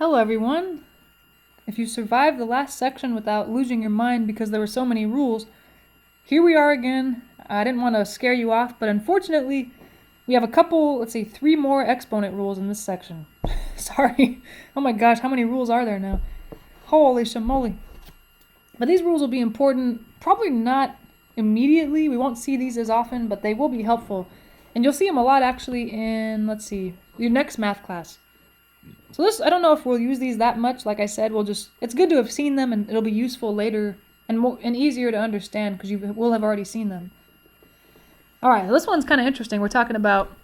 Hello everyone! If you survived the last section without losing your mind because there were so many rules, here we are again. I didn't want to scare you off, but unfortunately we have three more exponent rules in this section. Sorry. Oh my gosh, how many rules are there now? Holy shamoly. But these rules will be important, probably not immediately. We won't see these as often, but they will be helpful. And you'll see them a lot actually in, your next math class. So I don't know if we'll use these that much. Like I said, it's good to have seen them and it'll be useful later and easier to understand because you will have already seen them. All right, this one's kind of interesting. We're talking about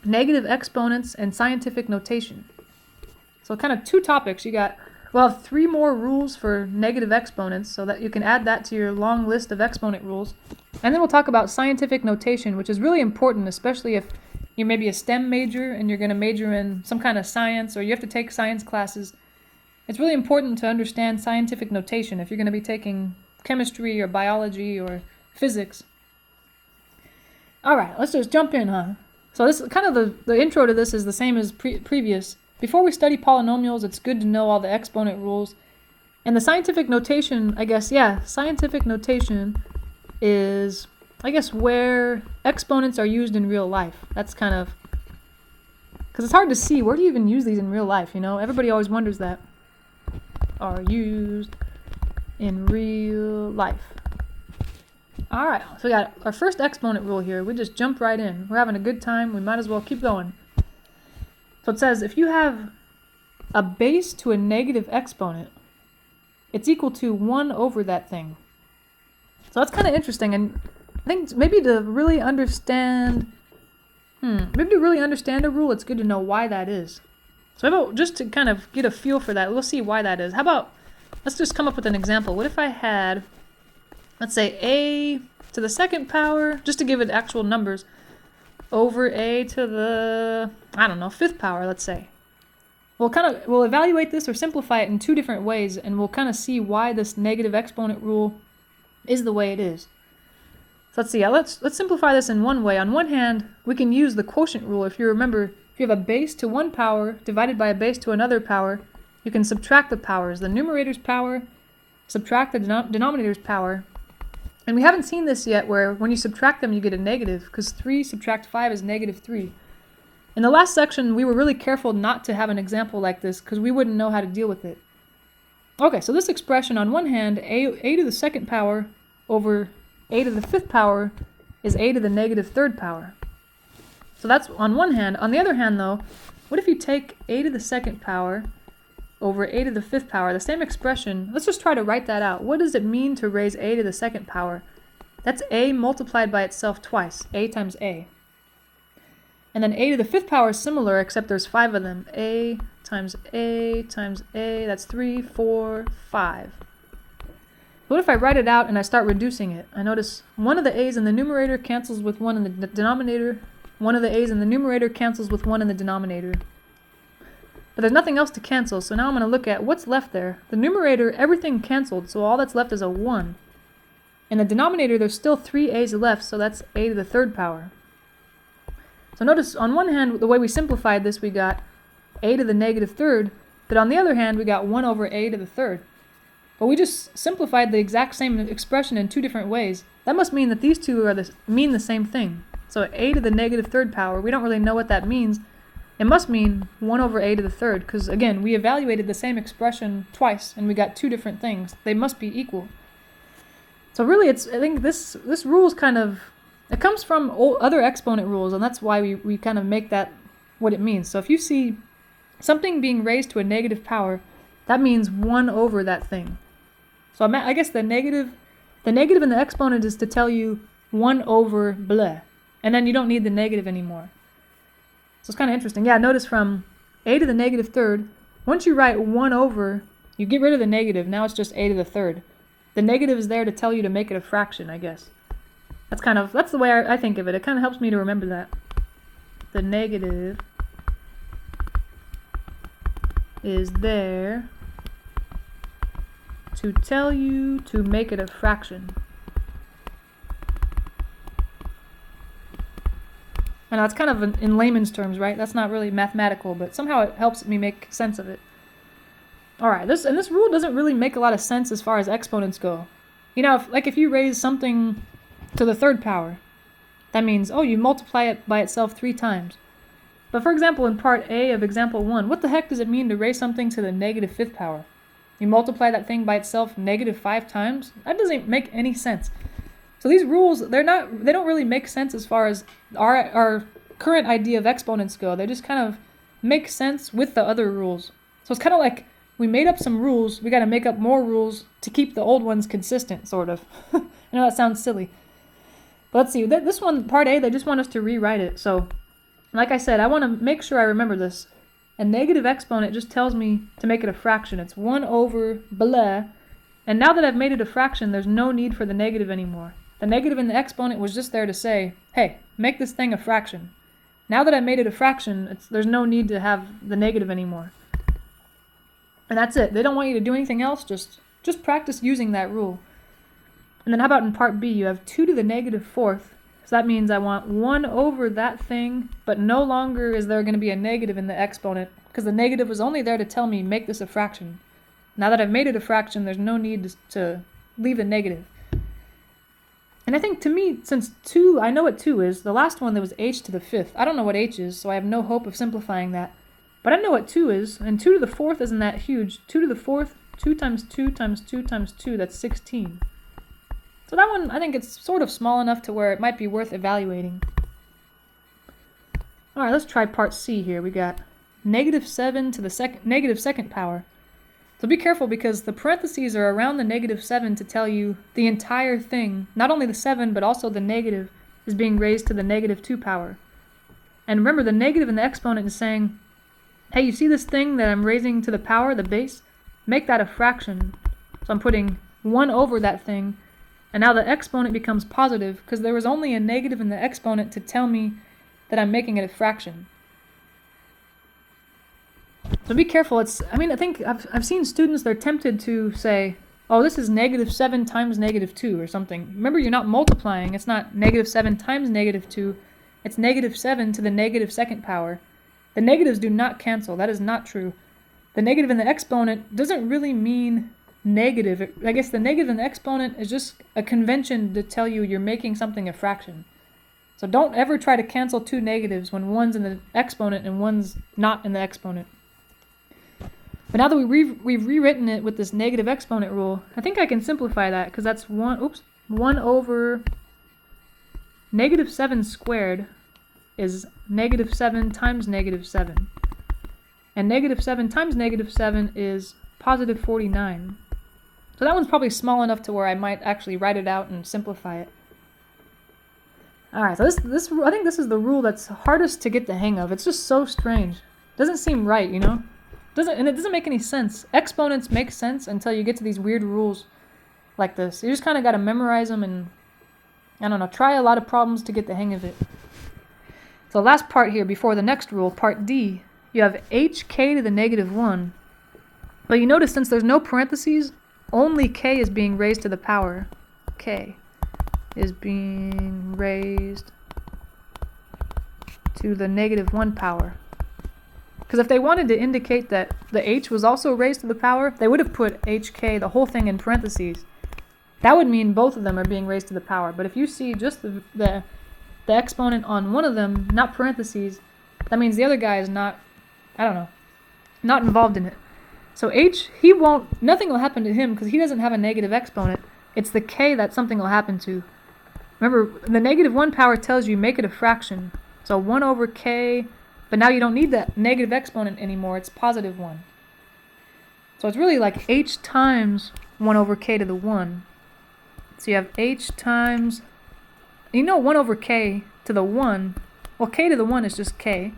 negative exponents and scientific notation. So kind of two topics. We'll have three more rules for negative exponents so that you can add that to your long list of exponent rules. And then we'll talk about scientific notation, which is really important, especially if you're maybe a STEM major and you're going to major in some kind of science or you have to take science classes. It's really important to understand scientific notation if you're going to be taking chemistry or biology or physics. All right, let's just jump in, huh? So this kind of the intro to this is the same as previous. Before we study polynomials, it's good to know all the exponent rules. And the scientific notation, scientific notation is, where exponents are used in real life. That's kind of, because it's hard to see, where do you even use these in real life, you know? Everybody always wonders that. Are used in real life. All right, so we got our first exponent rule here. We just jump right in. We're having a good time. We might as well keep going. So it says, if you have a base to a negative exponent, it's equal to 1 over that thing. So that's kind of interesting, and I think maybe to really understand a rule, it's good to know why that is. So just to kind of get a feel for that, we'll see why that is. Let's just come up with an example. What if I had, let's say, a to the second power, just to give it actual numbers, over a to the, fifth power, let's say. We'll evaluate this or simplify it in two different ways, and we'll kind of see why this negative exponent rule is the way it is. So let's see. Let's simplify this in one way. On one hand, we can use the quotient rule. If you remember, if you have a base to one power divided by a base to another power, you can subtract the powers. The numerator's power, subtract the denominator's power. And we haven't seen this yet, where when you subtract them, you get a negative, because 3 subtract 5 is negative 3. In the last section, we were really careful not to have an example like this, because we wouldn't know how to deal with it. Okay, so this expression, on one hand, a to the second power over a to the fifth power is a to the negative third power. So that's on one hand. On the other hand, though, what if you take a to the second power over a to the fifth power, the same expression? Let's just try to write that out. What does it mean to raise a to the second power? That's a multiplied by itself twice, a times a. And then a to the fifth power is similar, except there's 5 of them. A times a times a, that's 3, 4, 5. What if I write it out and I start reducing it? I notice one of the a's in the numerator cancels with 1 in the denominator. One of the a's in the numerator cancels with 1 in the denominator. But there's nothing else to cancel, so now I'm going to look at what's left there. The numerator, everything canceled, so all that's left is a 1. In the denominator, there's still 3 a's left, so that's a to the third power. So notice, on one hand, the way we simplified this, we got a to the negative third, but on the other hand, we got 1 over a to the third. But we just simplified the exact same expression in two different ways. That must mean that these two mean the same thing. So a to the negative third power, we don't really know what that means. It must mean 1 over a to the third, because again, we evaluated the same expression twice, and we got two different things. They must be equal. So really, I think this rule is it comes from other exponent rules, and that's why we kind of make that what it means. So if you see something being raised to a negative power, that means 1 over that thing. So I guess the negative in the exponent is to tell you 1 over blah, and then you don't need the negative anymore. So it's kind of interesting. Yeah, notice from a to the negative third, once you write 1 over, you get rid of the negative. Now it's just a to the third. The negative is there to tell you to make it a fraction, I guess. That's the way I think of it. It kind of helps me to remember that. The negative is there to tell you to make it a fraction. I know it's kind of in layman's terms, right? That's not really mathematical, but somehow it helps me make sense of it. All right, this rule doesn't really make a lot of sense as far as exponents go. You know, if you raise something to the third power, that means, oh, you multiply it by itself 3 times. But for example, in part A of example 1, what the heck does it mean to raise something to the negative 5th power? You multiply that thing by itself negative 5 times? That doesn't make any sense. So these rules, they don't really make sense as far as our current idea of exponents go. They just kind of make sense with the other rules. So it's kind of like we made up some rules, we got to make up more rules to keep the old ones consistent, sort of. I know that sounds silly. But let's see, this one, part A, they just want us to rewrite it. So, like I said, I want to make sure I remember this. A negative exponent just tells me to make it a fraction. It's 1 over blah. And now that I've made it a fraction, there's no need for the negative anymore. The negative in the exponent was just there to say, hey, make this thing a fraction. Now that I made it a fraction, there's no need to have the negative anymore. And that's it. They don't want you to do anything else, just practice using that rule. And then how about in part B, you have 2 to the negative 4th. So that means I want 1 over that thing, but no longer is there going to be a negative in the exponent, because the negative was only there to tell me make this a fraction. Now that I've made it a fraction, there's no need to leave a negative. And I think to me, since 2, I know what 2 is, the last one there was h to the 5th. I don't know what h is, so I have no hope of simplifying that. But I know what 2 is, and 2 to the 4th isn't that huge. 2 to the 4th, 2 times 2 times 2 times 2, that's 16. So that one, I think it's sort of small enough to where it might be worth evaluating. Alright, let's try part C here. We got negative 7 to the negative 2nd power. So be careful because the parentheses are around the negative 7 to tell you the entire thing, not only the 7, but also the negative, is being raised to the negative 2 power. And remember, the negative in the exponent is saying, hey, you see this thing that I'm raising to the power, the base? Make that a fraction. So I'm putting 1 over that thing, and now the exponent becomes positive because there was only a negative in the exponent to tell me that I'm making it a fraction. So be careful. I think I've seen students, they're tempted to say, oh, this is negative 7 times negative 2 or something. Remember, you're not multiplying. It's not negative 7 times negative 2. It's negative 7 to the negative 2nd power. The negatives do not cancel. That is not true. The negative in the exponent doesn't really mean negative. I guess the negative in the exponent is just a convention to tell you you're making something a fraction. So don't ever try to cancel 2 negatives when one's in the exponent and one's not in the exponent. But now that we've rewritten it with this negative exponent rule, I think I can simplify that because that's 1 over negative 7 squared is negative 7 times negative 7. And negative 7 times negative 7 is positive 49. So that one's probably small enough to where I might actually write it out and simplify it. Alright, so I think this is the rule that's hardest to get the hang of. It's just so strange. Doesn't seem right, you know? And it doesn't make any sense. Exponents make sense until you get to these weird rules like this. You just kind of got to memorize them and, I don't know, try a lot of problems to get the hang of it. So last part here before the next rule, part D, you have hk to the negative 1. But you notice since there's no parentheses, only k is being raised to the power. K is being raised to the negative 1 power. Because if they wanted to indicate that the h was also raised to the power, they would have put hk, the whole thing, in parentheses. That would mean both of them are being raised to the power. But if you see just the exponent on one of them, not parentheses, that means the other guy is not, I don't know, not involved in it. So h, nothing will happen to him because he doesn't have a negative exponent. It's the k that something will happen to. Remember, the negative 1 power tells you make it a fraction. So 1 over k, but now you don't need that negative exponent anymore. It's positive 1. So it's really like h times 1 over k to the 1. So you have h times, 1 over k to the 1. Well, k to the 1 is just k.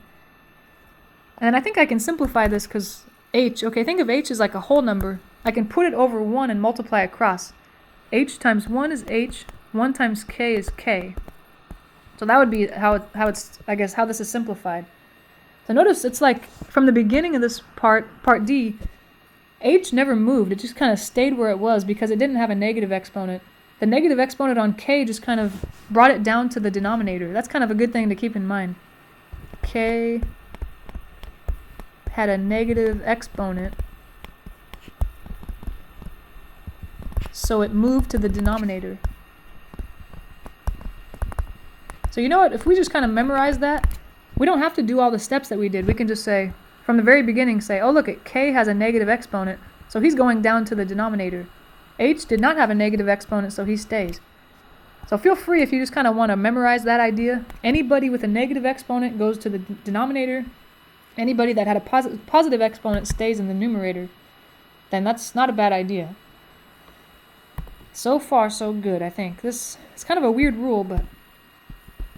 And I think I can simplify this because think of h as like a whole number. I can put it over 1 and multiply across. H times 1 is h, 1 times k is k. So that would be how this is simplified. So notice it's like from the beginning of this part D, h never moved. It just kind of stayed where it was because it didn't have a negative exponent. The negative exponent on k just kind of brought it down to the denominator. That's kind of a good thing to keep in mind. K had a negative exponent, so it moved to the denominator. So you know what, if we just kind of memorize that, we don't have to do all the steps that we did. We can just say, from the very beginning, say, oh look, k has a negative exponent, so he's going down to the denominator. H did not have a negative exponent, so he stays. So feel free if you just kind of want to memorize that idea. Anybody with a negative exponent goes to the denominator. Anybody that had a positive exponent stays in the numerator. Then that's not a bad idea. So far, so good, I think. This is kind of a weird rule, but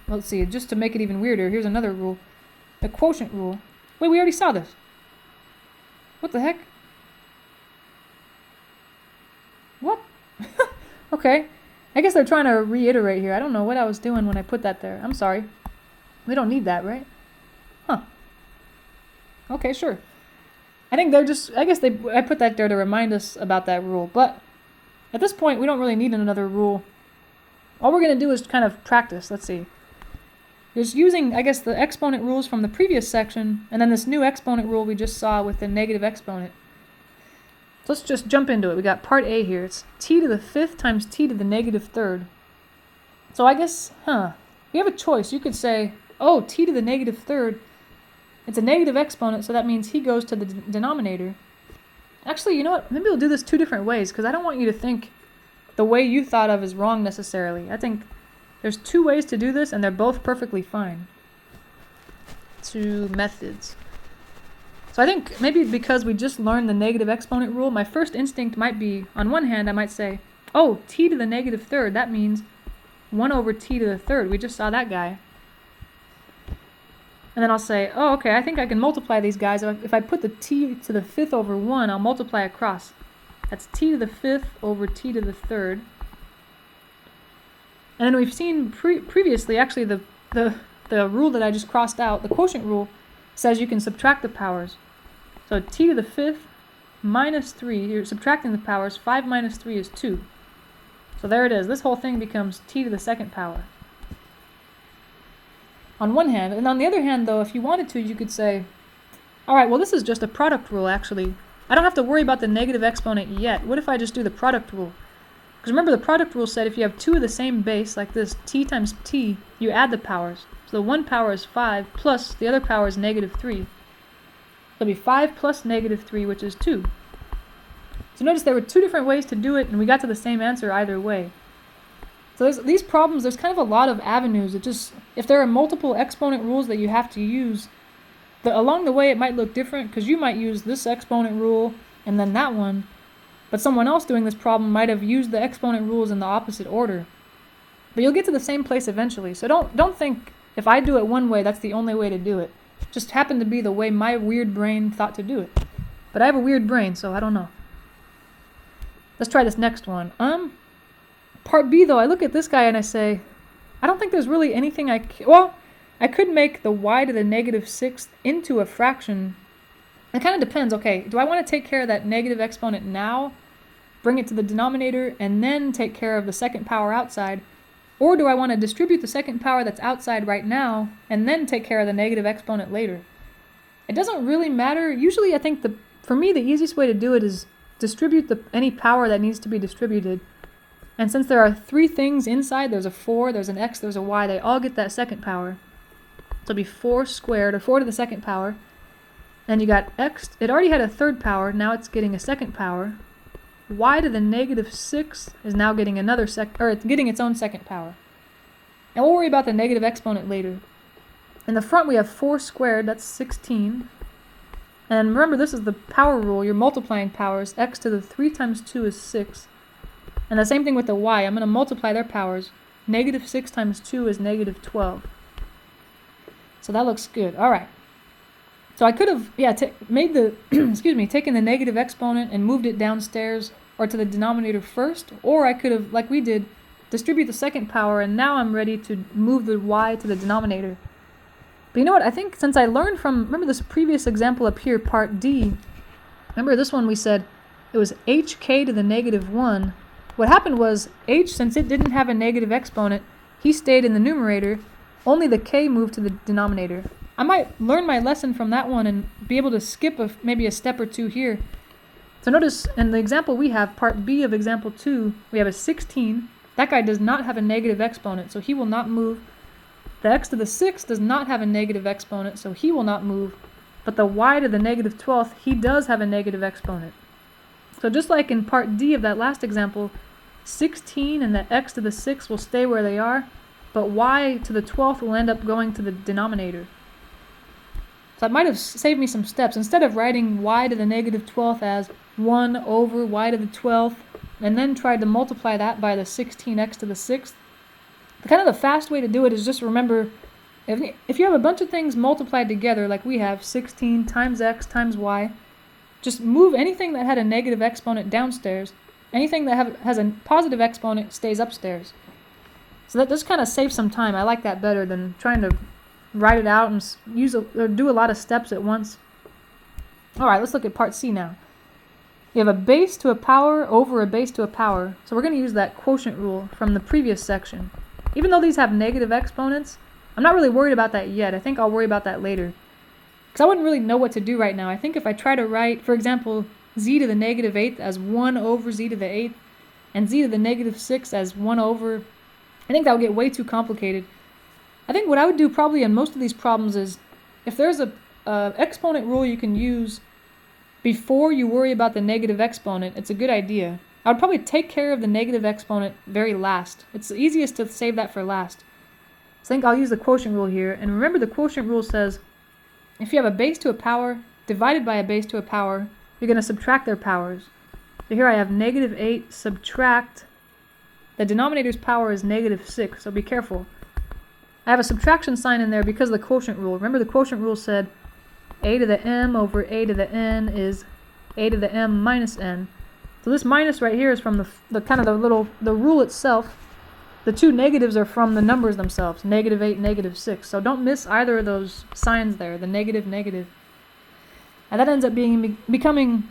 let's see. Just to make it even weirder, here's another rule. The quotient rule. Wait, we already saw this. What the heck? What? Okay. I guess they're trying to reiterate here. I don't know what I was doing when I put that there. I'm sorry. We don't need that, right? Huh. Okay, sure. I think they're just, I put that there to remind us about that rule. But at this point, we don't really need another rule. All we're going to do is kind of practice. Let's see. Just using, I guess, the exponent rules from the previous section, and then this new exponent rule we just saw with the negative exponent. So let's just jump into it. We got part A here. It's t to the 5th times t to the negative 3rd. So I guess, you have a choice. You could say, oh, t to the negative 3rd, it's a negative exponent, so that means he goes to the denominator. Actually, you know what? Maybe we'll do this two different ways, because I don't want you to think the way you thought of is wrong necessarily. I think there's two ways to do this, and they're both perfectly fine. Two methods. So I think maybe because we just learned the negative exponent rule, my first instinct might be, on one hand, I might say, oh, t to the negative 3rd, that means 1 over t to the 3rd. We just saw that guy. And then I'll say, oh, okay, I think I can multiply these guys. If I put the t to the 5th over 1, I'll multiply across. That's t to the 5th over t to the 3rd. And then we've seen previously, actually, the rule that I just crossed out, the quotient rule, says you can subtract the powers. So t to the 5th minus 3, you're subtracting the powers, 5 minus 3 is 2. So there it is. This whole thing becomes t to the 2nd power. On one hand, and on the other hand, though, if you wanted to, you could say, all right, well, this is just a product rule, actually. I don't have to worry about the negative exponent yet. What if I just do the product rule? Because remember, the product rule said if you have two of the same base, like this, t times t, you add the powers. So the one power is 5, plus the other power is negative 3. So it'll be 5 plus negative 3, which is 2. So notice there were two different ways to do it, and we got to the same answer either way. So these problems, there's kind of a lot of avenues. It just, if there are multiple exponent rules that you have to use, along the way it might look different, because you might use this exponent rule and then that one, but someone else doing this problem might have used the exponent rules in the opposite order. But you'll get to the same place eventually. So don't think if I do it one way, that's the only way to do it. It just happened to be the way my weird brain thought to do it. But I have a weird brain, so I don't know. Let's try this next one. Part B, though, I look at this guy and I say, I don't think there's really anything well, I could make the y to the negative 6th into a fraction. It kind of depends. Okay, do I want to take care of that negative exponent now, bring it to the denominator, and then take care of the second power outside? Or do I want to distribute the second power that's outside right now, and then take care of the negative exponent later? It doesn't really matter. Usually I think for me the easiest way to do it is distribute any power that needs to be distributed. And since there are three things inside, there's a 4, there's an x, there's a y, they all get that second power. So it'll be 4 squared, or 4 to the second power. And you got x, it already had a third power, now it's getting a second power. Y to the negative 6 is now getting it's getting its own second power. And we'll worry about the negative exponent later. In the front we have 4 squared, that's 16. And remember, this is the power rule, you're multiplying powers. X to the 3 times 2 is 6. And the same thing with the y, I'm going to multiply their powers. Negative 6 times 2 is negative 12. So that looks good. Alright. So I could have, made the, taken the negative exponent and moved it downstairs or to the denominator first, or I could have, like we did, distribute the second power, and now I'm ready to move the y to the denominator. But you know what, I think since I learned from, remember this previous example up here, part D, remember this one we said it was hk to the negative 1. What happened was h, since it didn't have a negative exponent, he stayed in the numerator, only the k moved to the denominator. I might learn my lesson from that one and be able to skip maybe a step or two here. So notice in the example we have, part B of example 2, we have a 16. That guy does not have a negative exponent, so he will not move. The x to the 6th does not have a negative exponent, so he will not move. But the y to the negative 12th, he does have a negative exponent. So just like in part D of that last example, 16 and the x to the 6th will stay where they are, but y to the 12th will end up going to the denominator. So that might have saved me some steps. Instead of writing y to the negative 12th as 1 over y to the 12th, and then tried to multiply that by the 16x to the 6th, the fast way to do it is just remember, if you have a bunch of things multiplied together, like we have 16 times x times y, just move anything that had a negative exponent downstairs. Anything that has a positive exponent stays upstairs. So that just kind of saves some time. I like that better than trying to write it out and do a lot of steps at once. All right, let's look at part C now. You have a base to a power over a base to a power. So we're going to use that quotient rule from the previous section. Even though these have negative exponents, I'm not really worried about that yet. I think I'll worry about that later. Because I wouldn't really know what to do right now. I think if I try to write, for example, z to the negative 8th as 1 over z to the 8th, and z to the negative 6th as 1 over, I think that would get way too complicated. I think what I would do probably in most of these problems is, if there's a exponent rule you can use before you worry about the negative exponent, it's a good idea. I would probably take care of the negative exponent very last. It's the easiest to save that for last. So I think I'll use the quotient rule here. And remember, the quotient rule says if you have a base to a power divided by a base to a power, you're going to subtract their powers. So here I have negative 8 subtract, the denominator's power is negative 6, so be careful. I have a subtraction sign in there because of the quotient rule. Remember, the quotient rule said a to the m over a to the n is a to the m minus n. So this minus right here is from the rule itself. The two negatives are from the numbers themselves, negative 8, negative 6. So don't miss either of those signs there, the negative, negative. And that ends up becoming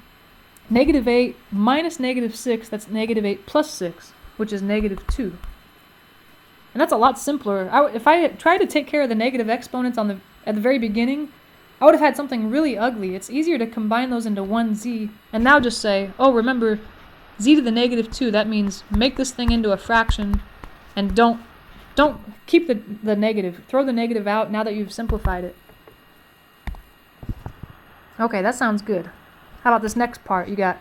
negative 8 minus negative 6, that's negative 8 plus 6, which is negative 2. And that's a lot simpler. If I had tried to take care of the negative exponents at the very beginning, I would have had something really ugly. It's easier to combine those into one z, and now just say, oh, remember, z to the negative 2, that means make this thing into a fraction, and don't keep the negative. Throw the negative out now that you've simplified it. Okay, that sounds good. How about this next part? You got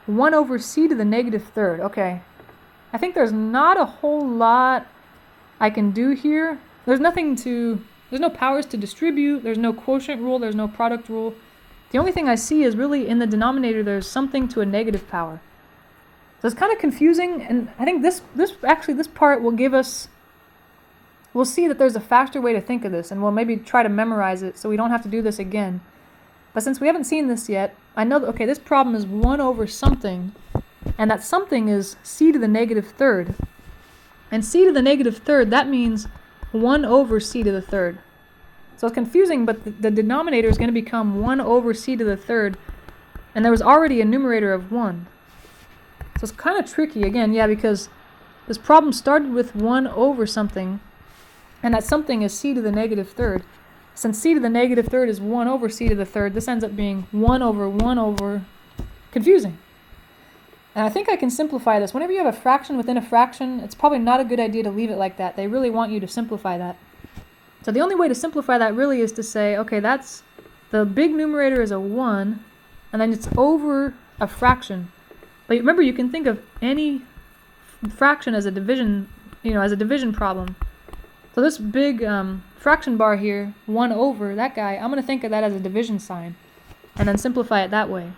1 over c to the negative 3rd. Okay. I think there's not a whole lot I can do here. There's no powers to distribute, there's no quotient rule, there's no product rule. The only thing I see is really in the denominator there's something to a negative power. So it's kind of confusing, and I think this part will give us, we'll see that there's a faster way to think of this, and we'll maybe try to memorize it so we don't have to do this again. But since we haven't seen this yet, I know that, okay, this problem is 1 over something, and that something is c to the negative 3rd. And c to the negative 3rd, that means 1 over c to the 3rd. So it's confusing, but the denominator is going to become 1 over c to the 3rd, and there was already a numerator of 1. So it's kind of tricky, again, yeah, because this problem started with 1 over something, and that something is c to the negative 3rd. Since c to the negative 3rd is 1 over c to the 3rd, this ends up being 1 over, confusing. And I think I can simplify this. Whenever you have a fraction within a fraction, it's probably not a good idea to leave it like that. They really want you to simplify that. So the only way to simplify that really is to say, okay, that's, the big numerator is a 1, and then it's over a fraction. But remember, you can think of any fraction as a division, as a division problem. So this big fraction bar here, 1 over, that guy, I'm going to think of that as a division sign, and then simplify it that way.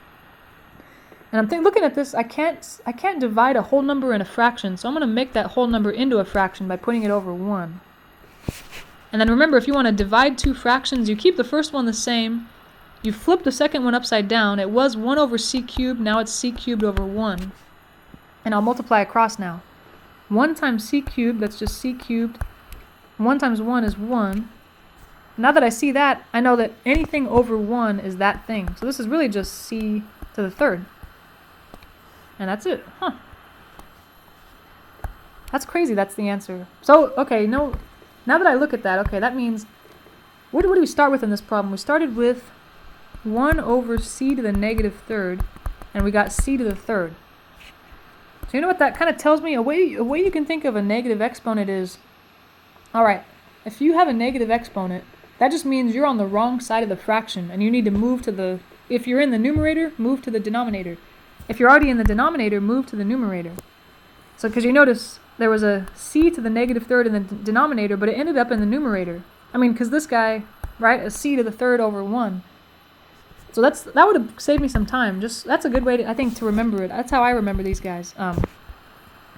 And I'm looking at this, I can't divide a whole number in a fraction, so I'm going to make that whole number into a fraction by putting it over 1. And then remember, if you want to divide two fractions, you keep the first one the same, you flip the second one upside down. It was 1 over c cubed, now it's c cubed over 1. And I'll multiply across now. 1 times c cubed, that's just c cubed. 1 times 1 is 1. Now that I see that, I know that anything over 1 is that thing. So this is really just c to the 3rd. And that's it. Huh. That's crazy, that's the answer. So, okay, now that I look at that, okay, that means, what do we start with in this problem? We started with 1 over c to the negative 3rd. and we got c to the third. So you know what that kind of tells me? A way you can think of a negative exponent is, alright, if you have a negative exponent, that just means you're on the wrong side of the fraction, and you need to move to the, if you're in the numerator, move to the denominator. If you're already in the denominator, move to the numerator. So because you notice there was a c to the negative third in the denominator, but it ended up in the numerator. I mean, because this guy, right, a c to the third over 1. So that would have saved me some time. That's a good way, I think, to remember it. That's how I remember these guys.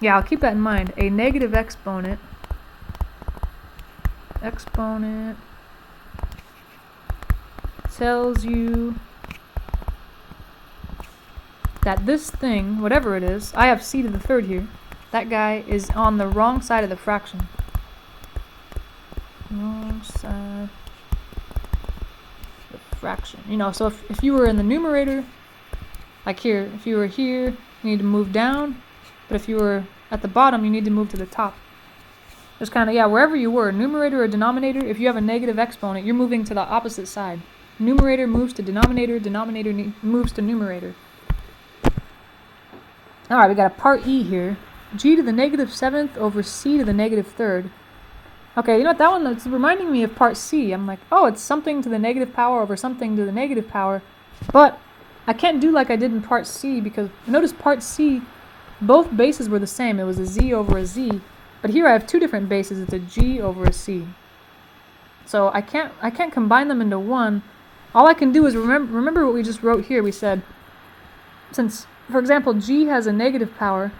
Yeah, I'll keep that in mind. A negative exponent tells you that this thing, whatever it is, I have c to the third here, that guy is on the wrong side of the fraction. Wrong side of the fraction. You know, so if you were in the numerator, like here, if you were here, you need to move down, but if you were at the bottom, you need to move to the top. Just kind of, yeah, wherever you were, numerator or denominator, if you have a negative exponent, you're moving to the opposite side. Numerator moves to denominator, denominator moves to numerator. Alright, we got a part E here. G to the negative 7th over C to the negative 3rd. Okay, you know what, that one, that's reminding me of part C. I'm like, oh, it's something to the negative power over something to the negative power. But I can't do like I did in part C, because notice part C, both bases were the same. It was a Z over a Z. But here I have two different bases. It's a G over a C. So I can't combine them into one. All I can do is remember what we just wrote here. We said, since, for example, G has a negative power,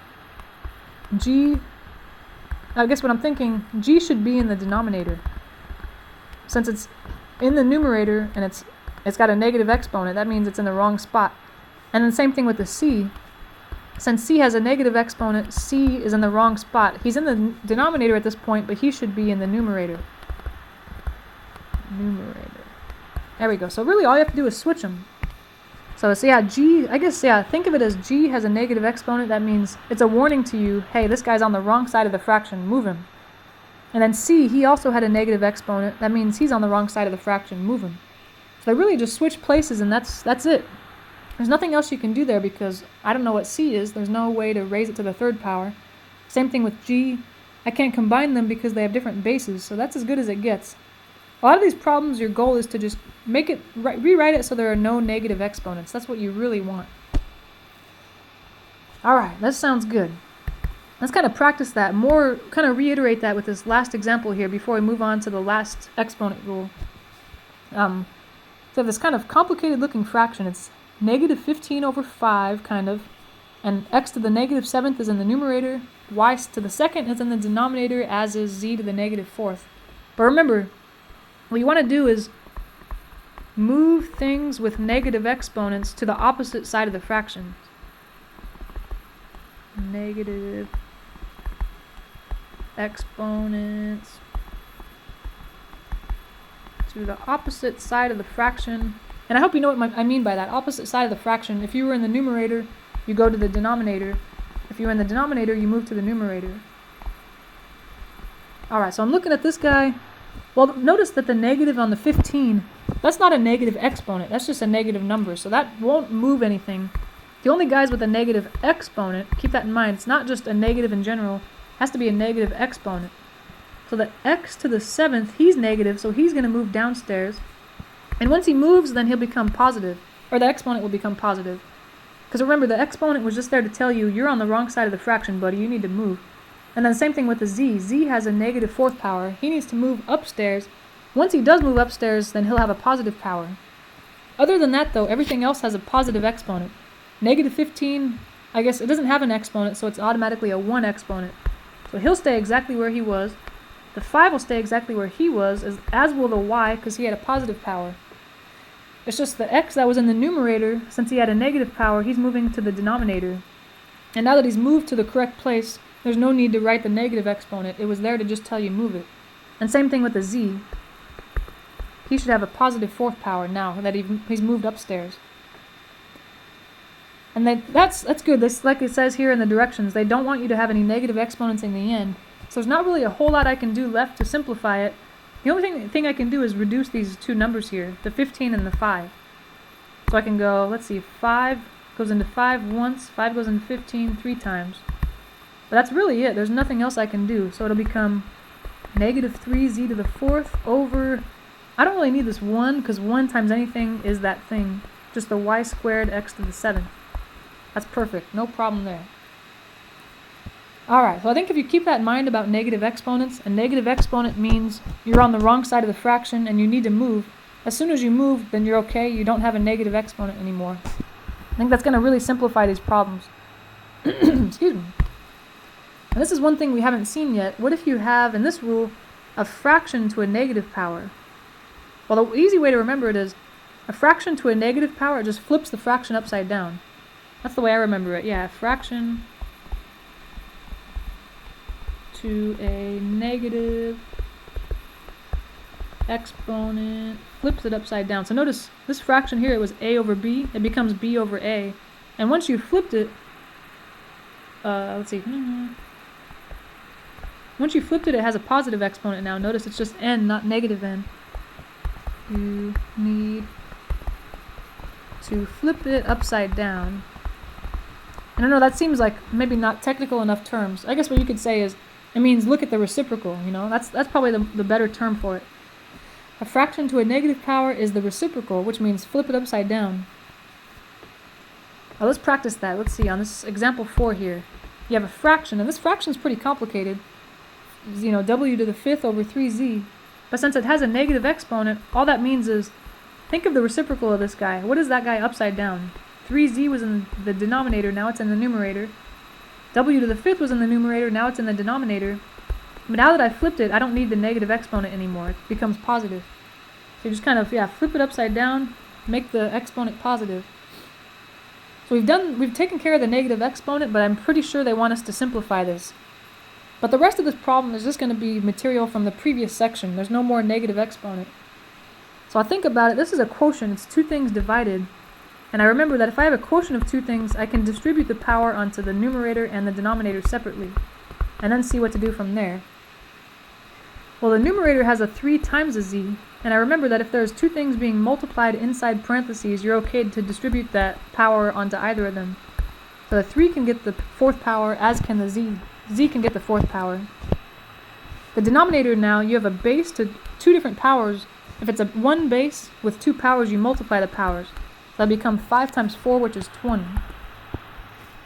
I guess what I'm thinking, G should be in the denominator. Since it's in the numerator and it's got a negative exponent, that means it's in the wrong spot. And then same thing with the C. Since C has a negative exponent, C is in the wrong spot. He's in the denominator at this point, but he should be in the numerator. There we go. So really all you have to do is switch them. So yeah, G, I guess, yeah, think of it as G has a negative exponent. That means it's a warning to you, hey, this guy's on the wrong side of the fraction, move him. And then C, he also had a negative exponent. That means he's on the wrong side of the fraction, move him. So they really just switch places, and that's it. There's nothing else you can do there, because I don't know what C is. There's no way to raise it to the third power. Same thing with G. I can't combine them because they have different bases, so that's as good as it gets. A lot of these problems, your goal is to just make it, rewrite it so there are no negative exponents. That's what you really want. Alright, that sounds good. Let's kind of practice that, kind of reiterate that with this last example here before we move on to the last exponent rule. So this kind of complicated looking fraction, it's negative 15 over 5, kind of, and x to the negative 7th is in the numerator, y to the 2nd is in the denominator, as is z to the negative 4th. But remember, what you want to do is move things with negative exponents to the opposite side of the fraction. Negative exponents to the opposite side of the fraction. And I hope you know what I mean by that. Opposite side of the fraction. If you were in the numerator, you go to the denominator. If you're in the denominator, you move to the numerator. Alright, so I'm looking at this guy. Well, notice that the negative on the 15, that's not a negative exponent. That's just a negative number, so that won't move anything. The only guys with a negative exponent, keep that in mind, it's not just a negative in general, it has to be a negative exponent. So the x to the 7th, he's negative, so he's going to move downstairs. And once he moves, then he'll become positive, or the exponent will become positive. Because remember, the exponent was just there to tell you, you're on the wrong side of the fraction, buddy, you need to move. And then same thing with the z. Z has a negative 4th power. He needs to move upstairs. Once he does move upstairs, then he'll have a positive power. Other than that, though, everything else has a positive exponent. Negative 15, I guess it doesn't have an exponent, so it's automatically a 1 exponent. So he'll stay exactly where he was. The 5 will stay exactly where he was, as will the y, because he had a positive power. It's just the x that was in the numerator, since he had a negative power, he's moving to the denominator. And now that he's moved to the correct place, there's no need to write the negative exponent. It was there to just tell you move it. And same thing with the z. He should have a positive 4th power now that he's moved upstairs. And that's good. This, like it says here in the directions, they don't want you to have any negative exponents in the end. So there's not really a whole lot I can do left to simplify it. The only thing I can do is reduce these two numbers here, the 15 and the 5. So I can go, let's see, 5 goes into 5 once, 5 goes into 15 3 times. But that's really it. There's nothing else I can do. So it'll become negative 3z to the 4th over, I don't really need this 1 because 1 times anything is that thing. Just the y squared x to the 7th. That's perfect. No problem there. Alright, so I think if you keep that in mind about negative exponents, a negative exponent means you're on the wrong side of the fraction and you need to move. As soon as you move, then you're okay. You don't have a negative exponent anymore. I think that's going to really simplify these problems. Excuse me. And this is one thing we haven't seen yet. What if you have, in this rule, a fraction to a negative power? Well, the easy way to remember it is a fraction to a negative power, it just flips the fraction upside down. That's the way I remember it. Yeah, a fraction to a negative exponent flips it upside down. So notice this fraction here, it was a over b. It becomes b over a. And once you flipped it, let's see. Once you flipped it, it has a positive exponent now. Notice it's just n, not negative n. You need to flip it upside down. And I know that seems like maybe not technical enough terms. I guess what you could say is, it means look at the reciprocal, you know? That's probably the better term for it. A fraction to a negative power is the reciprocal, which means flip it upside down. Now let's practice that. Let's see, on this example 4 here, you have a fraction, and this fraction is pretty complicated. You know, w to the 5th over 3z. But since it has a negative exponent, all that means is, think of the reciprocal of this guy. What is that guy upside down? 3z was in the denominator, now it's in the numerator. W to the 5th was in the numerator, now it's in the denominator. But now that I flipped it, I don't need the negative exponent anymore. It becomes positive. So you just kind of, flip it upside down, make the exponent positive. So we've taken care of the negative exponent, but I'm pretty sure they want us to simplify this. But the rest of this problem is just going to be material from the previous section. There's no more negative exponent. So I think about it, this is a quotient, it's two things divided. And I remember that if I have a quotient of two things, I can distribute the power onto the numerator and the denominator separately, and then see what to do from there. Well, the numerator has a 3 times a z, and I remember that if there's two things being multiplied inside parentheses, you're okay to distribute that power onto either of them. So the 3 can get the 4th power, as can the z. Z can get the 4th power. The denominator now, you have a base to two different powers. If it's a one base with two powers, you multiply the powers. That'll become 5 times 4, which is 20.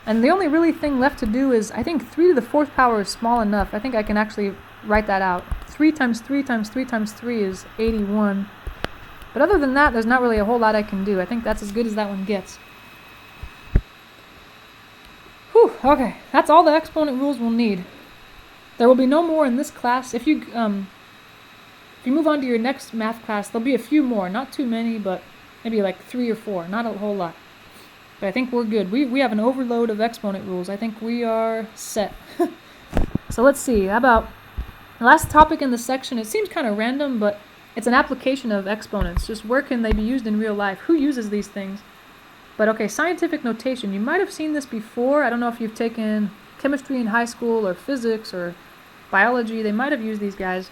And the only really thing left to do is, I think 3 to the 4th power is small enough. I think I can actually write that out. 3 times 3 times 3 times 3 is 81. But other than that, there's not really a whole lot I can do. I think that's as good as that one gets. Whew, okay. That's all the exponent rules we'll need. There will be no more in this class. If you move on to your next math class, there'll be a few more. Not too many, but maybe like 3 or 4, not a whole lot. But I think we're good. We have an overload of exponent rules. I think we are set. So let's see, how about the last topic in the section? It seems kind of random, but it's an application of exponents. Just where can they be used in real life? Who uses these things? But okay, scientific notation. You might have seen this before. I don't know if you've taken chemistry in high school or physics or biology. They might have used these guys.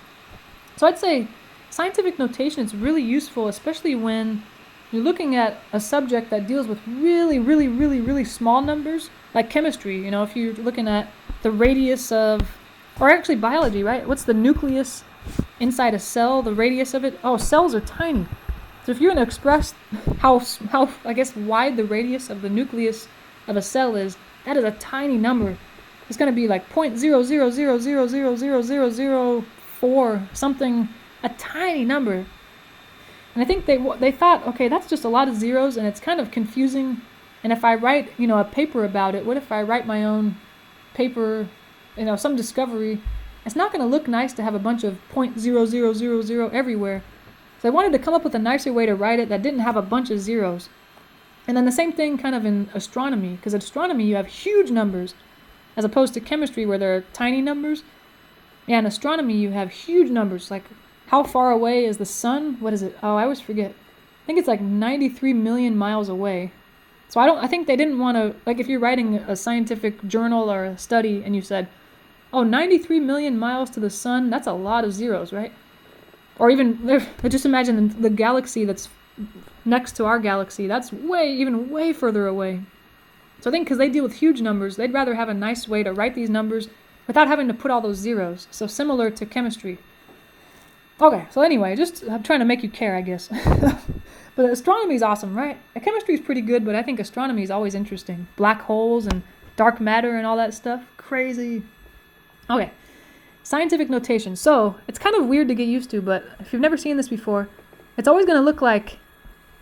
So I'd say scientific notation is really useful, especially when you're looking at a subject that deals with really, really, really, really small numbers, like chemistry. You know, if you're looking at the radius of, or actually biology, right? What's the nucleus inside a cell, the radius of it? Oh, cells are tiny. So if you're going to express how I guess wide the radius of the nucleus of a cell is, that is a tiny number. It's going to be like 0.000000004, something, a tiny number. And I think they thought, okay, that's just a lot of zeros, and it's kind of confusing. And if I write, a paper about it, what if I write my own paper, some discovery? It's not going to look nice to have a bunch of 0.0000 everywhere. So I wanted to come up with a nicer way to write it that didn't have a bunch of zeros. And then the same thing kind of in astronomy, because in astronomy you have huge numbers, as opposed to chemistry where there are tiny numbers. Yeah, in astronomy you have huge numbers, like how far away is the sun? What is it? Oh, I always forget. I think it's like 93 million miles away. So I think they didn't want to, like if you're writing a scientific journal or a study and you said, oh, 93 million miles to the sun, that's a lot of zeros, right? Or even, just imagine the galaxy that's next to our galaxy. That's even way further away. So I think because they deal with huge numbers, they'd rather have a nice way to write these numbers without having to put all those zeros. So similar to chemistry. Okay, so anyway, I'm trying to make you care, I guess. But astronomy is awesome, right? Chemistry is pretty good, but I think astronomy is always interesting. Black holes and dark matter and all that stuff. Crazy. Okay, scientific notation. So it's kind of weird to get used to, but if you've never seen this before, it's always going to look like,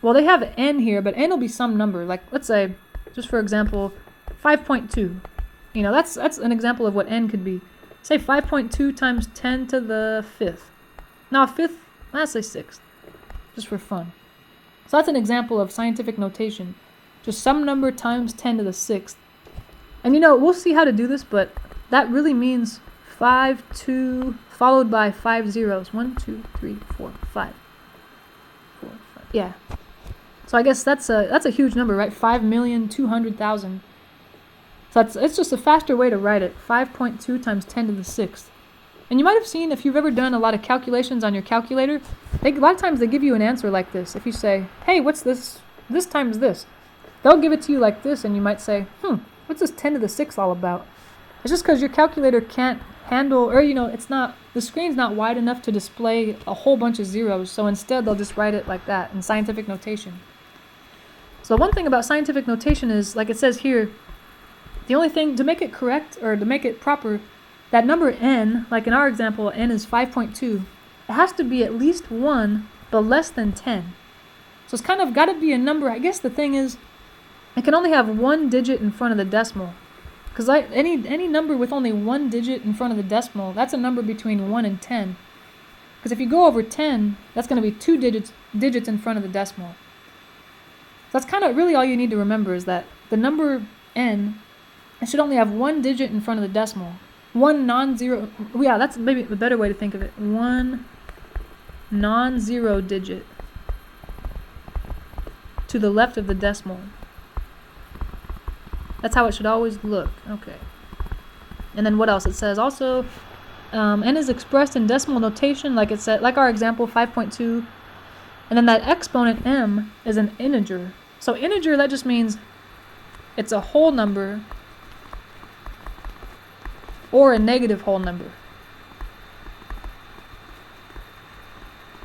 well, they have n here, but n will be some number. Like, let's say, just for example, 5.2. You know, that's an example of what n could be. Say 5.2 times 10 to the 5th. Now a fifth, let's say 6th, just for fun. So that's an example of scientific notation. Just some number times 10 to the 6th. And you know, we'll see how to do this, but that really means 5, 2, followed by 5 zeros. 1, 2, 3, 4, 5. 4, 5. Yeah. So I guess that's a huge number, right? 5,200,000. So it's just a faster way to write it. 5.2 times 10 to the 6th. And you might have seen, if you've ever done a lot of calculations on your calculator, a lot of times they give you an answer like this. If you say, hey, what's this? This times this. They'll give it to you like this, and you might say, what's this 10 to the 6th all about? It's just because your calculator can't handle, or the screen's not wide enough to display a whole bunch of zeros, so instead they'll just write it like that in scientific notation. So one thing about scientific notation is, like it says here, the only thing, to make it correct, or to make it proper, that number n, like in our example, n is 5.2, it has to be at least 1, but less than 10. So it's kind of got to be a number. I guess the thing is, it can only have one digit in front of the decimal. Because any number with only one digit in front of the decimal, that's a number between 1 and 10. Because if you go over 10, that's going to be 2 digits in front of the decimal. So that's kind of really all you need to remember, is that the number n, it should only have one digit in front of the decimal. One non-zero, yeah, that's maybe a better way to think of it. One non-zero digit to the left of the decimal. That's how it should always look. Okay. And then what else? It says also, n is expressed in decimal notation, like it said, like our example, 5.2. And then that exponent m is an integer. So integer, that just means it's a whole number or a negative whole number.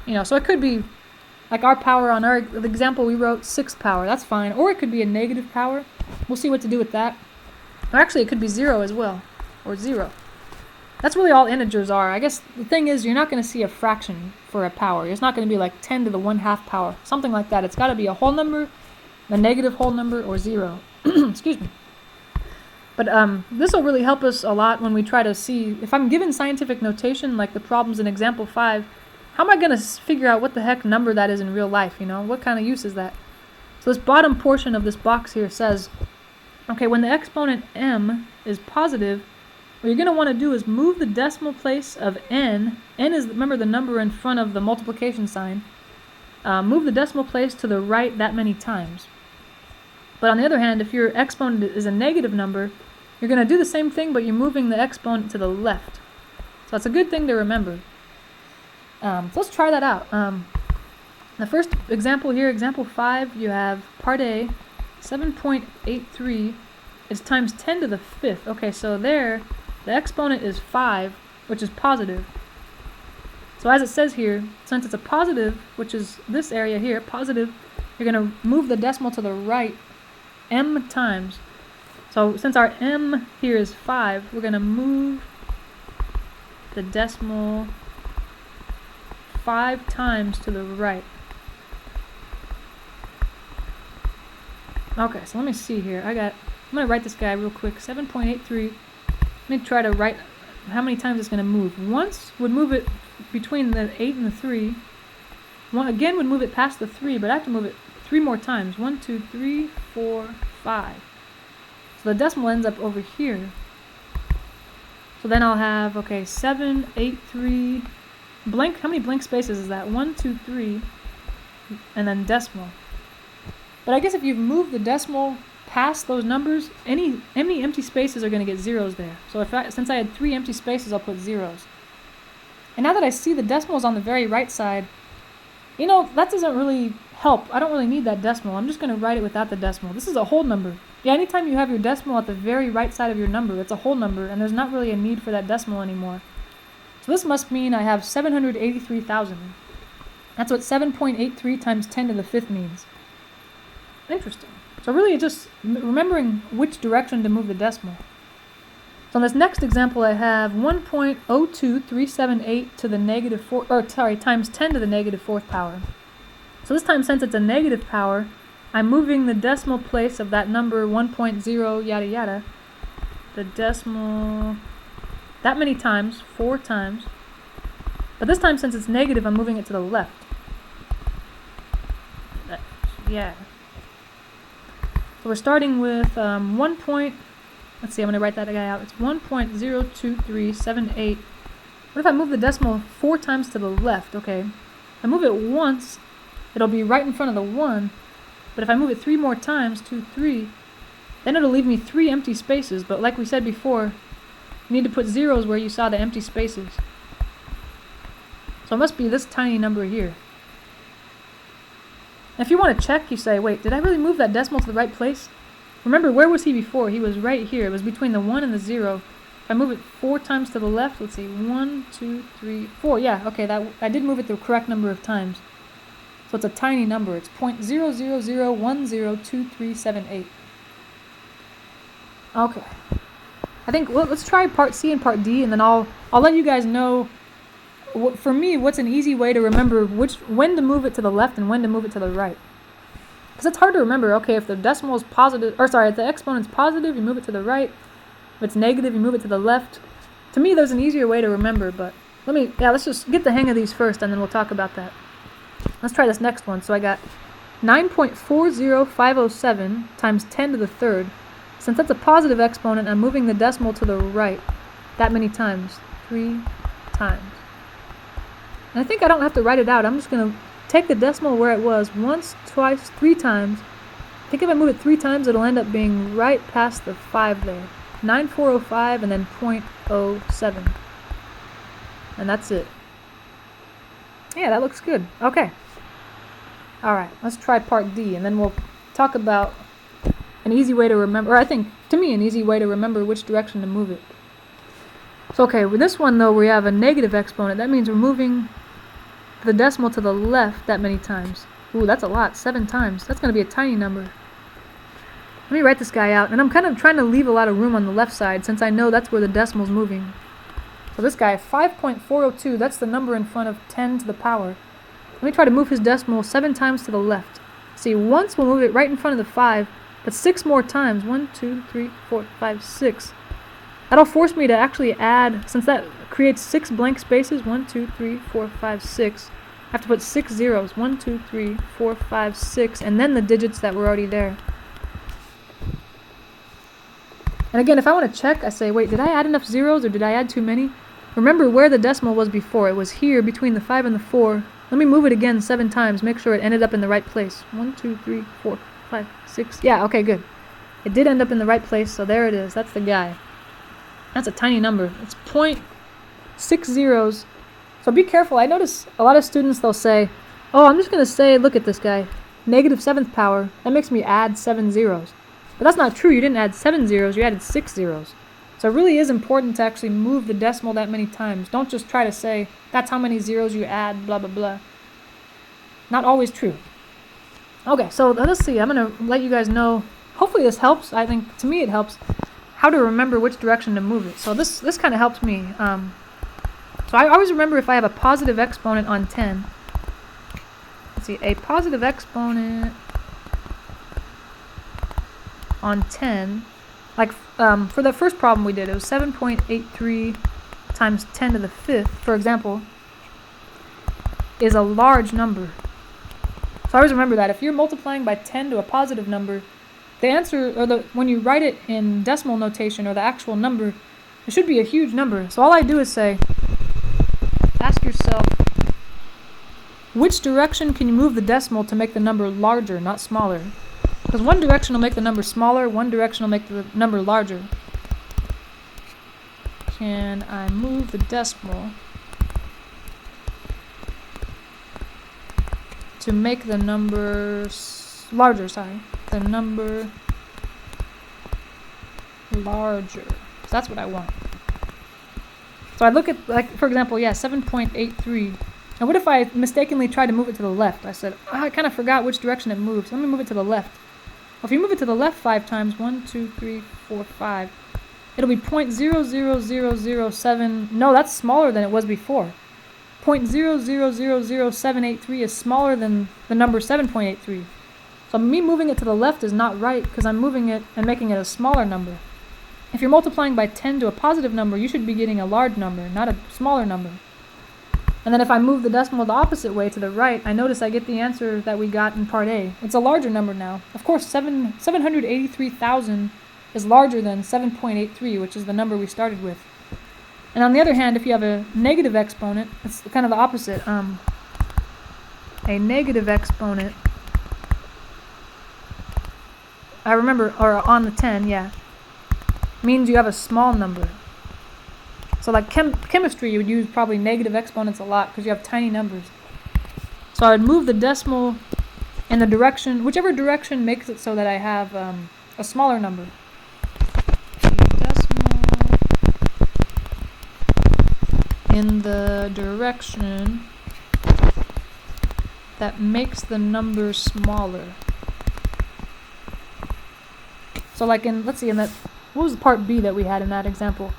You know, so it could be like our power on the example we wrote, 6th power, that's fine. Or it could be a negative power. We'll see what to do with that. Or actually, it could be 0 as well, or 0. That's really all integers are. I guess the thing is, you're not going to see a fraction for a power. It's not going to be like 10 to the 1/2 power, something like that. It's got to be a whole number, a negative whole number, or 0. Excuse me. But this will really help us a lot when we try to see, if I'm given scientific notation, like the problems in example 5, how am I going to figure out what the heck number that is in real life, you know? What kind of use is that? So this bottom portion of this box here says, okay, when the exponent m is positive, what you're going to want to do is move the decimal place of n. N is, remember, the number in front of the multiplication sign. Move the decimal place to the right that many times. But on the other hand, if your exponent is a negative number, you're going to do the same thing, but you're moving the exponent to the left. So that's a good thing to remember. So let's try that out. The first example here, example 5, you have part A, 7.83 is times 10 to the 5th. Okay, so there, the exponent is 5, which is positive. So as it says here, since it's a positive, which is this area here, positive, you're going to move the decimal to the right m times. So since our m here is 5, we're going to move the decimal 5 times to the right. Okay, so let me see here. I'm going to write this guy real quick. 7.83. Let me try to write how many times it's going to move. Once would move it between the 8 and the 3. One again would move it past the 3, but I have to move it 3 more times. 1, 2, 3, 4, 5. So the decimal ends up over here. So then I'll have, okay, 7, 8, 3, blank. How many blank spaces is that? 1, 2, 3, and then decimal. But I guess if you've moved the decimal past those numbers, any empty spaces are going to get zeros there. So since I had 3 empty spaces, I'll put zeros. And now that I see the decimals on the very right side, you know, that doesn't really help. I don't really need that decimal. I'm just going to write it without the decimal. This is a whole number. Yeah, anytime you have your decimal at the very right side of your number, it's a whole number, and there's not really a need for that decimal anymore. So this must mean I have 783,000. That's what 7.83 times 10 to the 5th means. Interesting. So really it's just remembering which direction to move the decimal. So in this next example I have 1.02378 to the negative 4, times 10 to the negative 4th power. So this time, since it's a negative power, I'm moving the decimal place of that number 1.0 yada yada, the decimal, that many times, 4 times. But this time, since it's negative, I'm moving it to the left. Yeah. So we're starting with let's see, I'm going to write that guy out. It's 1.02378. What if I move the decimal 4 times to the left? Okay. If I move it once, it'll be right in front of the 1. But if I move it 3 more times, 2, 3, then it'll leave me 3 empty spaces. But like we said before, you need to put zeros where you saw the empty spaces. So it must be this tiny number here. And if you want to check, you say, wait, did I really move that decimal to the right place? Remember, where was he before? He was right here. It was between the 1 and the 0. If I move it 4 times to the left, let's see, 1, 2, 3, 4. Yeah, okay, I did move it the correct number of times. So it's a tiny number. It's 0.000102378. Okay. I think let's try part C and part D, and then I'll let you guys know. For me, what's an easy way to remember when to move it to the left and when to move it to the right? Because it's hard to remember. Okay, if the decimal is positive, if the exponent's positive, you move it to the right. If it's negative, you move it to the left. To me, there's an easier way to remember, but let's just get the hang of these first, and then we'll talk about that. Let's try this next one. So I got 9.40507 times 10 to the 3rd. Since that's a positive exponent, I'm moving the decimal to the right that many times. 3 times. And I think I don't have to write it out. I'm just going to take the decimal where it was once, twice, 3 times. I think if I move it 3 times, it'll end up being right past the 5 there. 9405 and then 0.07. And that's it. Yeah, that looks good. Okay. Alright, let's try part D, and then we'll talk about an easy way to remember, or I think, to me, an easy way to remember which direction to move it. So, okay, with this one, though, we have a negative exponent. That means we're moving the decimal to the left that many times. Ooh, that's a lot. 7 times. That's going to be a tiny number. Let me write this guy out, and I'm kind of trying to leave a lot of room on the left side, since I know that's where the decimal's moving. So this guy, 5.402, that's the number in front of 10 to the power. Let me try to move his decimal 7 times to the left. See, once we'll move it right in front of the 5, but 6 more times. 1, 2, 3, 4, 5, 6. That'll force me to actually add, since that creates 6 blank spaces. 1, 2, 3, 4, 5, 6. I have to put 6 zeros. 1, 2, 3, 4, 5, 6, and then the digits that were already there. And again, if I want to check, I say, wait, did I add enough zeros or did I add too many? Remember where the decimal was before. It was here between the 5 and the 4. Let me move it again 7 times. Make sure it ended up in the right place. 1, 2, 3, 4, 5, 6. Yeah, okay, good. It did end up in the right place, so there it is. That's the guy. That's a tiny number. It's 0.6 zeros. So be careful. I notice a lot of students, they'll say, oh, I'm just going to say, look at this guy. Negative 7th power. That makes me add 7 zeros. But that's not true. You didn't add 7 zeros. You added 6 zeros. So it really is important to actually move the decimal that many times. Don't just try to say, that's how many zeros you add, blah, blah, blah. Not always true. Okay, so let's see. I'm going to let you guys know. Hopefully this helps. I think, to me, it helps how to remember which direction to move it. So this kind of helps me. So I always remember if I have a positive exponent on 10. Let's see, a positive exponent on 10, like for the first problem we did, it was 7.83 times 10 to the 5th, for example, is a large number. So I always remember that. If you're multiplying by 10 to a positive number, the answer, or when you write it in decimal notation or the actual number, it should be a huge number. So all I do is say, ask yourself, which direction can you move the decimal to make the number larger, not smaller? Because one direction will make the number smaller, one direction will make the number larger. Can I move the decimal to make the number larger, the number larger. So that's what I want. So I look at, like, for example, 7.83. And what if I mistakenly tried to move it to the left? I said, I kind of forgot which direction it moves. Let me move it to the left. Well, if you move it to the left 5 times, 1, 2, 3, 4, 5, it'll be 0.0007. No, that's smaller than it was before. 0.0000783 is smaller than the number 7.83. So me moving it to the left is not right because I'm moving it and making it a smaller number. If you're multiplying by 10 to a positive number, you should be getting a large number, not a smaller number. And then if I move the decimal the opposite way to the right, I notice I get the answer that we got in part A. It's a larger number now. Of course, 783,000 is larger than 7.83, which is the number we started with. And on the other hand, if you have a negative exponent, it's kind of the opposite. A negative exponent, I remember, or on the 10, means you have a small number. So like chemistry, you would use probably negative exponents a lot because you have tiny numbers. So I would move the decimal in the direction, whichever direction makes it so that I have a smaller number. In the direction that makes the number smaller. So like let's see, in that, what was the part B that we had in that example?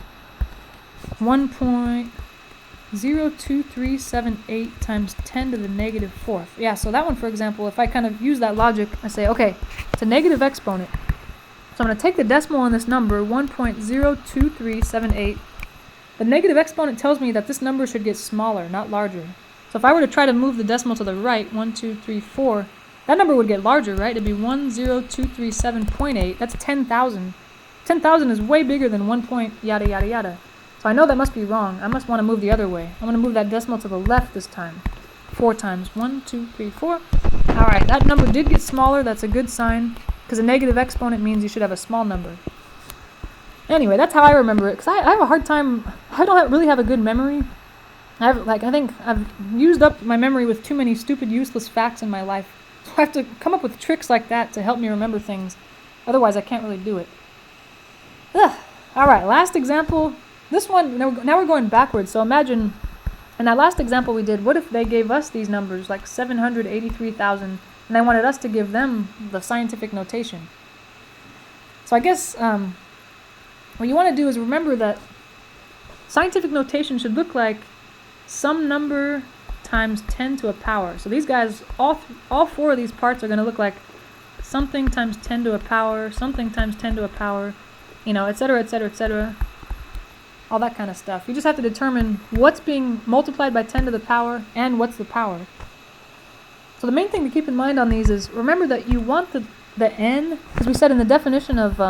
1.02378 times 10 to the negative fourth. Yeah, so that one, for example, if I kind of use that logic, I say, okay, it's a negative exponent. So I'm going to take the decimal on this number, 1.02378. The negative exponent tells me that this number should get smaller, not larger. So if I were to try to move the decimal to the right, 1, 2, 3, 4, that number would get larger, right? It'd be 10237.8. That's 10,000. 10,000 is way bigger than 1 point yada yada yada. So I know that must be wrong. I must want to move the other way. I'm going to move that decimal to the left this time. 4 times. 1, 2, 3, 4. Alright, that number did get smaller. That's a good sign. Because a negative exponent means you should have a small number. Anyway, that's how I remember it. Because I have a hard time. I don't really have a good memory. I think I've used up my memory with too many stupid, useless facts in my life. So I have to come up with tricks like that to help me remember things. Otherwise, I can't really do it. Alright, last example. This one, now we're going backwards. So imagine, in that last example we did, what if they gave us these numbers, like 783,000, and they wanted us to give them the scientific notation? So I guess what you want to do is remember that scientific notation should look like some number times 10 to a power. So these guys, all 4 of these parts are going to look like something times 10 to a power, something times 10 to a power, etc., etc., etc., all that kind of stuff. You just have to determine what's being multiplied by 10 to the power and what's the power. So the main thing to keep in mind on these is remember that you want the n, because we said in the definition of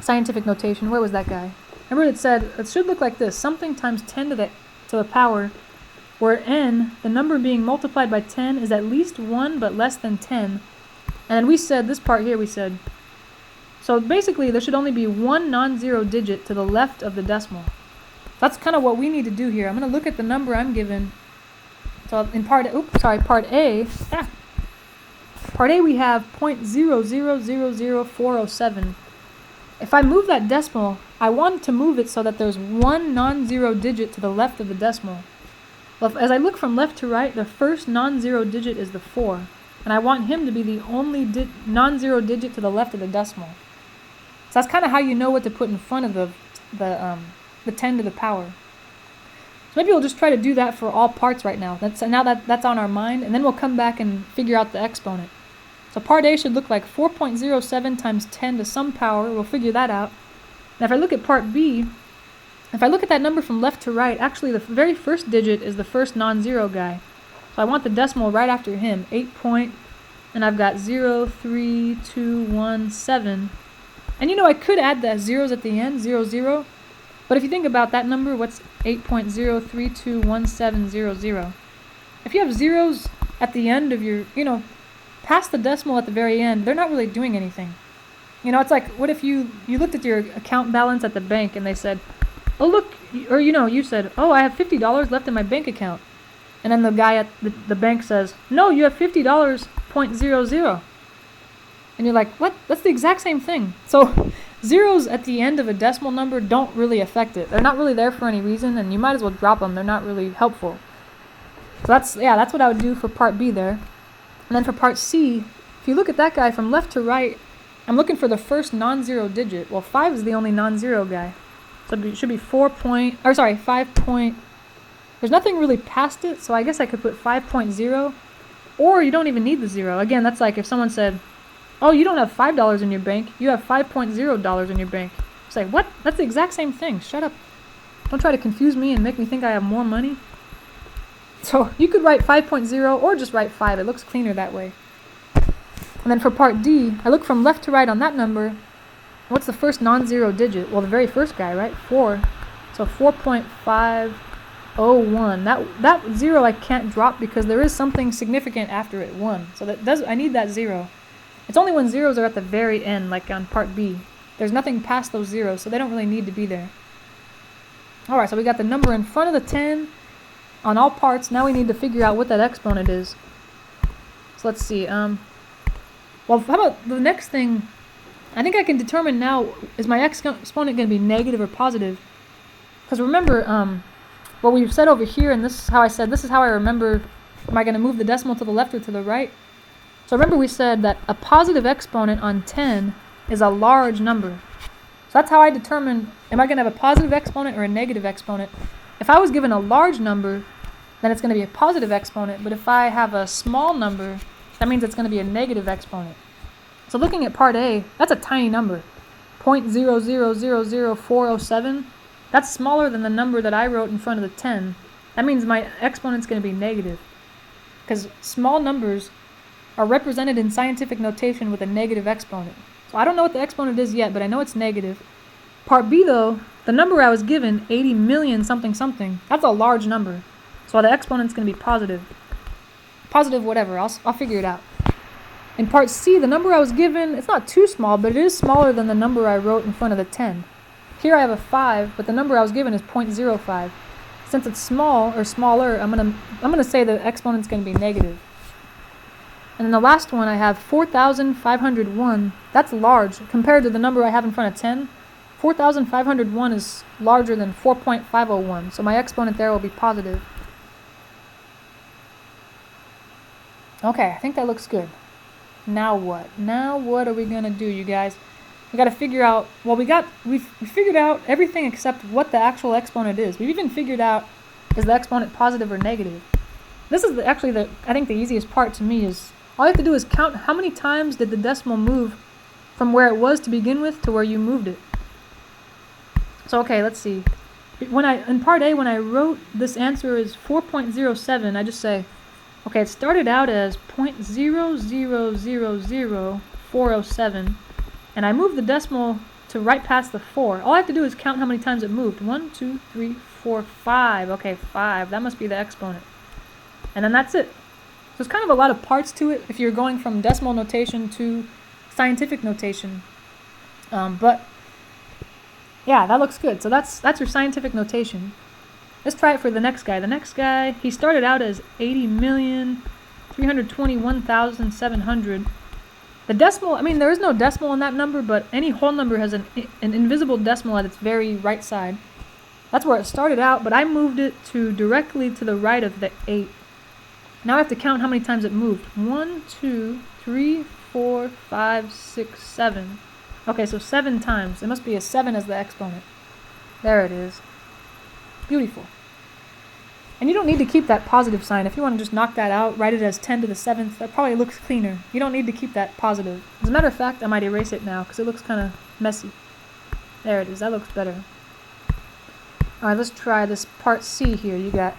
scientific notation, where was that guy? Remember it said it should look like this, something times 10 to the power, where n, the number being multiplied by 10, is at least 1 but less than 10. And then we said, this part here we said, so basically there should only be one non-zero digit to the left of the decimal. That's kind of what we need to do here. I'm going to look at the number I'm given. So in part A, part A we have 0.0000407. If I move that decimal, I want to move it so that there's one non-zero digit to the left of the decimal. Well, as I look from left to right, the first non-zero digit is the 4. And I want him to be the only non-zero digit to the left of the decimal. So that's kind of how you know what to put in front of the 10 to the power. So maybe we'll just try to do that for all parts right now. That's on our mind, and then we'll come back and figure out the exponent. So part A should look like 4.07 times 10 to some power. We'll figure that out. Now if I look at part B, if I look at that number from left to right, actually the very first digit is the first non-zero guy. So I want the decimal right after him, 8 point, and I've got 03217. And I could add the zeros at the end, 0, 0. But if you think about that number, what's 8.0321700? If you have zeros at the end of your, past the decimal at the very end, they're not really doing anything. It's like, what if you looked at your account balance at the bank and they said, oh look, or you said, oh, I have $50 left in my bank account. And then the guy at the bank says, no, you have $50.00. And you're like, what? That's the exact same thing. So zeros at the end of a decimal number don't really affect it. They're not really there for any reason, and you might as well drop them. They're not really helpful. So that's what I would do for part B there. And then for part C, if you look at that guy from left to right, I'm looking for the first non-zero digit. Well, 5 is the only non-zero guy. So it should be 5 point. There's nothing really past it, so I guess I could put 5.0. Or you don't even need the zero. Again, that's like if someone said, oh, you don't have $5 in your bank, you have $5.0 in your bank. It's like, what? That's the exact same thing. Shut up. Don't try to confuse me and make me think I have more money. So you could write 5.0 or just write 5. It looks cleaner that way. And then for part D, I look from left to right on that number. What's the first non-zero digit? Well, the very first guy, right? 4. So 4.501. That zero I can't drop because there is something significant after it, 1. So I need that zero. It's only when zeros are at the very end, like on part B. There's nothing past those zeros, so they don't really need to be there. Alright, so we got the number in front of the 10 on all parts. Now we need to figure out what that exponent is. So let's see. Well, how about the next thing? I think I can determine now, is my exponent going to be negative or positive? Because remember, what we've said over here, and this is how I remember, am I going to move the decimal to the left or to the right? So remember we said that a positive exponent on 10 is a large number. So that's how I determine, am I going to have a positive exponent or a negative exponent? If I was given a large number, then it's going to be a positive exponent. But if I have a small number, that means it's going to be a negative exponent. So looking at part A, that's a tiny number. 0.0000407. That's smaller than the number that I wrote in front of the 10. That means my exponent's going to be negative. Because small numbers are represented in scientific notation with a negative exponent. So I don't know what the exponent is yet, but I know it's negative. Part B though, the number I was given, 80 million something something, that's a large number. So the exponent's going to be positive. Positive whatever, I'll figure it out. In part C, the number I was given, it's not too small, but it is smaller than the number I wrote in front of the 10. Here I have a 5, but the number I was given is 0.05. Since it's small or smaller, I'm gonna say the exponent's going to be negative. And then the last one I have 4,501. That's large compared to the number I have in front of 10. 4,501 is larger than 4.501, so my exponent there will be positive. Okay, I think that looks good. Now what? Now what are we gonna do, you guys? We gotta figure out, well, we've figured out everything except what the actual exponent is. We've even figured out, is the exponent positive or negative? This is I think the easiest part to me is, all you have to do is count how many times did the decimal move from where it was to begin with to where you moved it. So okay, let's see. In part A, when I wrote this answer is 4.07, I just say, okay, it started out as 0.0000407, and I moved the decimal to right past the 4. All I have to do is count how many times it moved. 1, 2, 3, 4, 5. Okay, 5. That must be the exponent. And then that's it. So there's kind of a lot of parts to it if you're going from decimal notation to scientific notation. But yeah, that looks good. So that's your scientific notation. Let's try it for the next guy. The next guy, he started out as 80,321,700. The decimal, there is no decimal in that number, but any whole number has an invisible decimal at its very right side. That's where it started out, but I moved it directly to the right of the 8. Now I have to count how many times it moved. 1, 2, 3, 4, 5, 6, 7. Okay, so 7 times. It must be a 7 as the exponent. There it is. Beautiful. And you don't need to keep that positive sign. If you want to just knock that out, write it as 10 to the 7th, that probably looks cleaner. You don't need to keep that positive. As a matter of fact, I might erase it now because it looks kind of messy. There it is. That looks better. Alright, let's try this part C here. You got,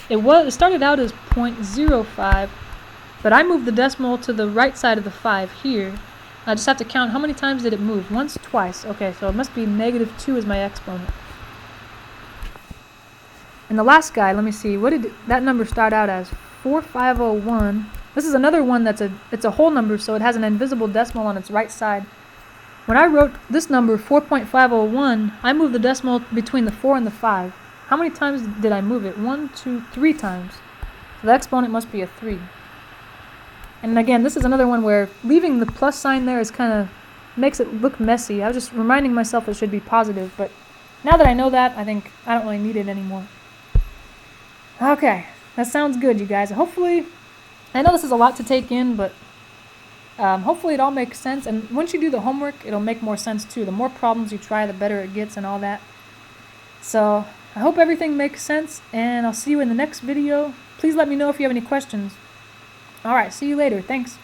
it started out as 0.05, but I moved the decimal to the right side of the 5 here. I just have to count how many times did it move. Once, twice. Okay, so it must be -2 as my exponent. And the last guy, let me see, what did that number start out as? 4501. This is another one it's a whole number, so it has an invisible decimal on its right side. When I wrote this number, 4.501, I moved the decimal between the 4 and the 5. How many times did I move it? 1, 2, 3 times. So the exponent must be a 3. And again, this is another one where leaving the plus sign there is kind of makes it look messy. I was just reminding myself it should be positive, but now that I know that, I think I don't really need it anymore. Okay, that sounds good, you guys. Hopefully, I know this is a lot to take in, but hopefully it all makes sense. And once you do the homework, it'll make more sense too. The more problems you try, the better it gets and all that. So I hope everything makes sense, and I'll see you in the next video. Please let me know if you have any questions. Alright, see you later. Thanks.